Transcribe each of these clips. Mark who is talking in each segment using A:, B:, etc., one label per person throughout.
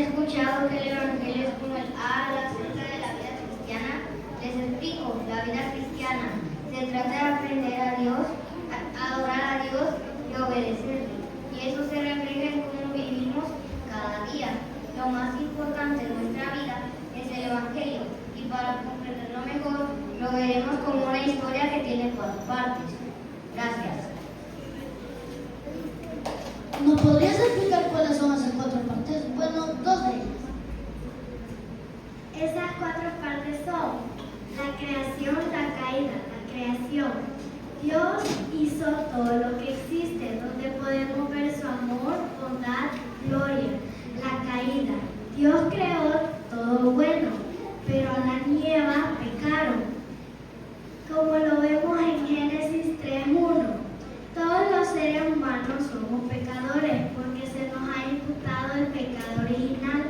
A: escuchado que el Evangelio es como el ala acerca de la vida cristiana. Les explico, la vida cristiana se trata de aprender a Dios, a adorar a Dios y obedecerle. Y eso se refleja en cómo vivimos cada día. Lo más importante en nuestra vida es el Evangelio. Y para comprenderlo mejor, lo veremos como una historia que tiene cuatro partes. Gracias.
B: ¿Nos podrías explicar cuáles son esas cuatro partes? Bueno, dos de ellas.
A: Esas cuatro partes son la creación, la caída, la creación. Dios hizo todo lo que existe, donde podemos ver su amor, bondad, gloria. La caída. Dios creó todo bueno, pero Adán y Eva pecaron. Como lo vemos en Génesis 3:1. Todos los seres humanos somos pecadores porque se nos ha imputado el pecado original.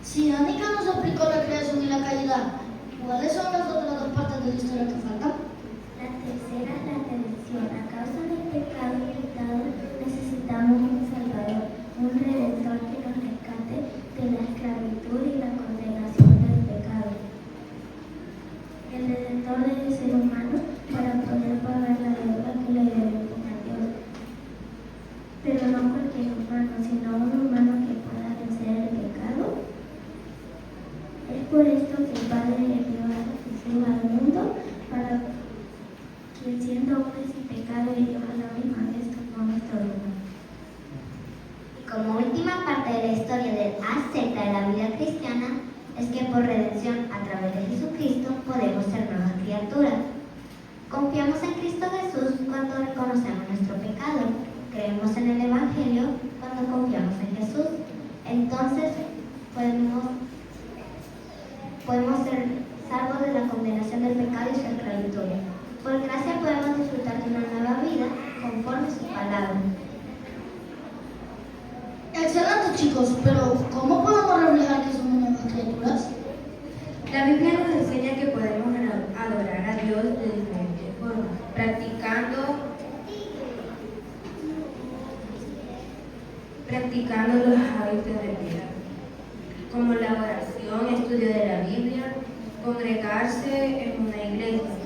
B: Si Anika nos explicó la creación y la caída, ¿cuáles son las otras dos partes de la historia que faltan?
A: La tercera es la redención. A causa del pecado imitado necesitamos un Salvador, un Redentor que nos rescate de la esclavitud y la condenación del pecado. El Redentor debe ser humano para poder pagar la deuda que le debemos a Dios. Pero no cualquier humano, sino un humano que pueda vencer el pecado. Es por esto que el Padre envió a Jesús al mundo para que siendo hombre sin pecado y Dios a la misma vez tomó nuestro lugar. Y como última parte de la historia acerca de la vida cristiana, es que por redención a través de Jesucristo podemos ser nuevas criaturas. Confiamos en Cristo Jesús cuando reconocemos nuestro pecado. Creemos en el Evangelio cuando confiamos en Jesús. Entonces podemos ser salvos de la condenación del pecado y su esclavitud. Por gracia podemos disfrutar de una nueva vida conforme a su palabra.
B: Excelente, chicos, pero ¿cómo podemos reflejar que somos nuevas criaturas?
C: La Biblia nos enseña que podemos adorar a Dios de diferentes formas, practicando los hábitos de vida, como la oración, estudio de la Biblia, congregarse en una iglesia,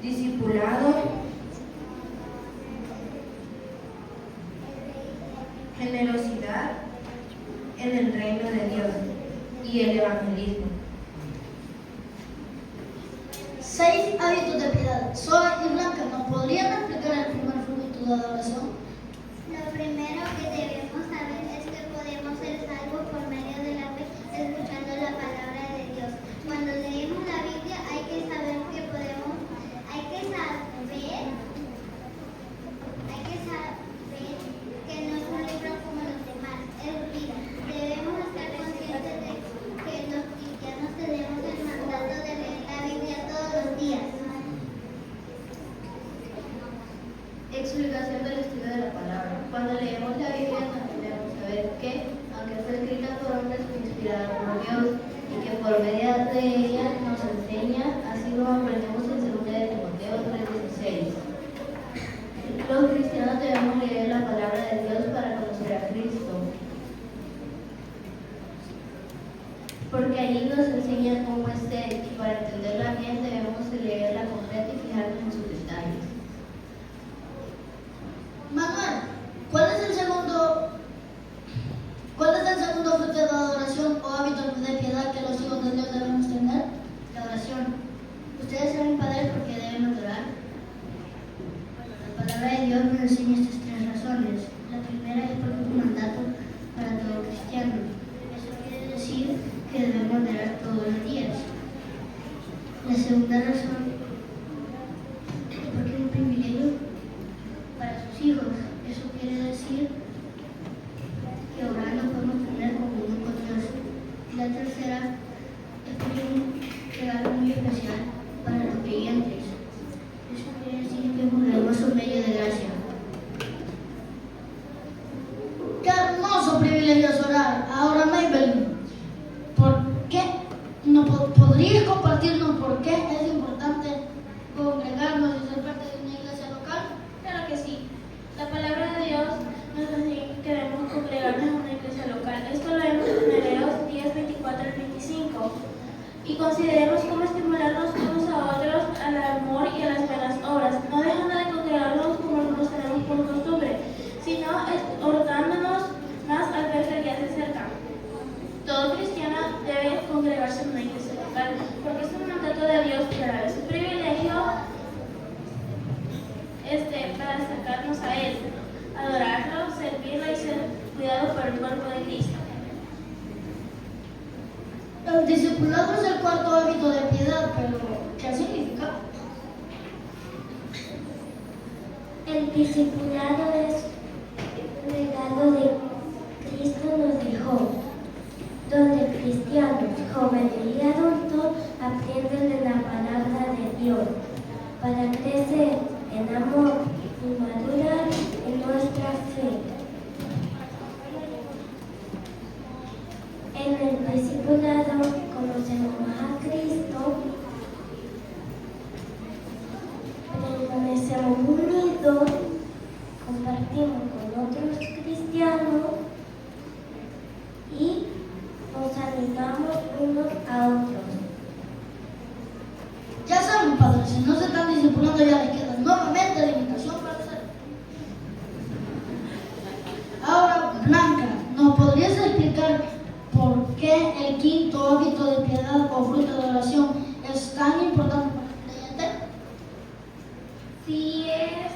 C: discipulado, generosidad en el reino de Dios y el evangelismo.
B: 6 hábitos de piedad. Zoe y Blanca, ¿nos podrían explicar el primer fruto de adoración?
A: Lo primero que debemos saber es que podemos ser salvos por medio de la fe, escuchando la palabra de Dios. Cuando leemos la Biblia hay que saber que no es un libro como los demás, es vida. Debemos estar conscientes de que los cristianos tenemos el mandato de leer la Biblia todos los días.
D: Explicación del estudio de la palabra. Cuando leemos la Biblia nos debemos saber que, aunque fue escrita por hombres, fue inspirada por Dios y que por medio de ella nos enseña, así como aprendemos en 2 de Timoteo 3:16. Los cristianos debemos leer la palabra de Dios para conocer a Cristo, porque allí nos enseña cómo es Él, y para entenderla bien debemos leerla completa y fijarnos en sus detalles.
B: Manuel, ¿cuál es el segundo fruto de adoración o hábito de piedad que los hijos de Dios debemos tener?
D: La oración. Ustedes saben, padres, por qué deben orar. La palabra de Dios nos enseña estas 3 razones. La primera es porque es un mandato para todo cristiano. Eso quiere decir que debemos orar todos los días. La segunda razón es porque es un privilegio para sus hijos. Eso quiere decir que orando podemos tener comunión con Dios. Y la tercera es porque es un regalo muy especial para los creyentes. Eso quiere decir que es un hermoso medio de gracia.
B: ¡Qué hermoso privilegio es orar! Ahora, Maybelline, ¿por qué? ¿Podrías compartirnos por qué es importante congregarnos y ser parte de una iglesia local?
E: Claro que sí. La palabra y consideremos cómo estimularnos unos a otros al amor y a las buenas obras, no dejando de congregarnos como algunos tenemos por costumbre, sino exhortándonos más al ver que el día se acerca. Todo cristiano debe congregarse en una iglesia local, porque es un mandato de Dios y a la vez un privilegio para acercarnos a Él, adorarlo, servirlo y ser cuidado por el cuerpo de Cristo.
B: El discipulado es el cuarto hábito de piedad, pero ¿qué significa?
A: El discipulado es un regalo de Cristo nos dejó, donde cristianos, jóvenes y adultos aprenden de la palabra de Dios para crecer en amor y madurar en nuestra fe. En el discipulado conocemos más a Cristo, permanecemos unidos, compartimos con otros cristianos y nos animamos unos a otros.
B: Ya saben, padres, si no se están discipulando ya les queda nuevamente la invitación para hacerlo. Ahora, Blanca, ¿nos podrías explicar por qué el quinto hábito de piedad o fruto de oración es tan importante para el creyente?
F: Si es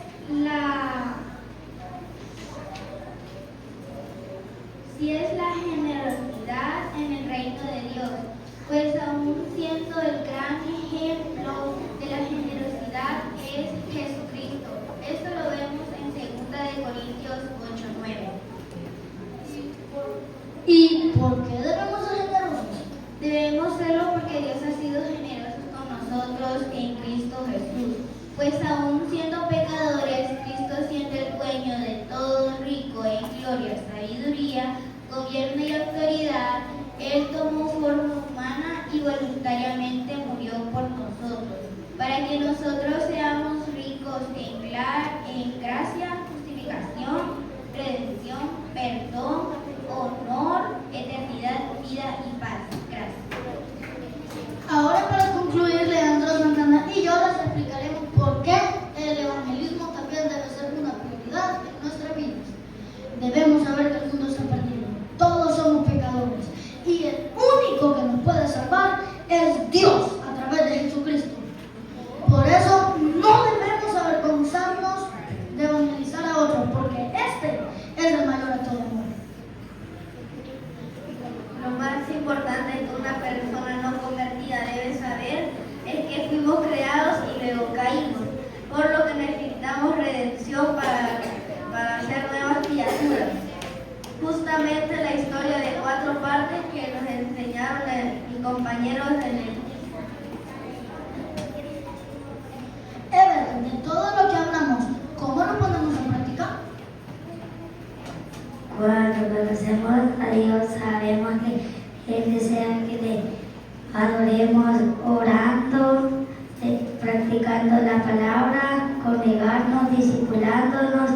F: la generosidad en el reino de Dios, pues aún siendo el gran ejemplo de la generosidad es Jesucristo. Esto lo vemos en 2 Corintios 8:9.
B: ¿Y por qué debemos ser generosos?
F: Debemos serlo porque Dios ha sido generoso con nosotros en Cristo Jesús. Pues aún siendo pecadores, Cristo siendo el dueño de todo, rico en gloria, sabiduría, gobierno y autoridad, Él tomó forma humana y voluntariamente murió por nosotros, para que nosotros seamos ricos en gracia, justificación, redención, perdón, honor, eternidad, vida y paz. Gracias.
B: Ahora, para concluir, Leandro Santana y yo les explicaremos por qué el evangelismo también debe ser una prioridad en nuestra vida. Debemos saber que el mundo está perdido. Todos somos pecadores y el único que nos puede salvar es Dios a través de Jesucristo. Por eso no debemos avergonzarnos de evangelizar a otros, porque este es el mayor acto de amor.
C: Lo más importante que una persona no convertida debe saber es que fuimos creados y luego caímos, por lo que necesitamos redención para ser nuevas criaturas. Justamente la historia de 4 partes que nos enseñaron mis compañeros en el...
B: Ever, de todo lo que hablamos, ¿cómo lo ponemos en práctica?
A: Cuando conocemos a Dios sabemos que Él desea que le adoremos orando, practicando la palabra, congregarnos, discipulándonos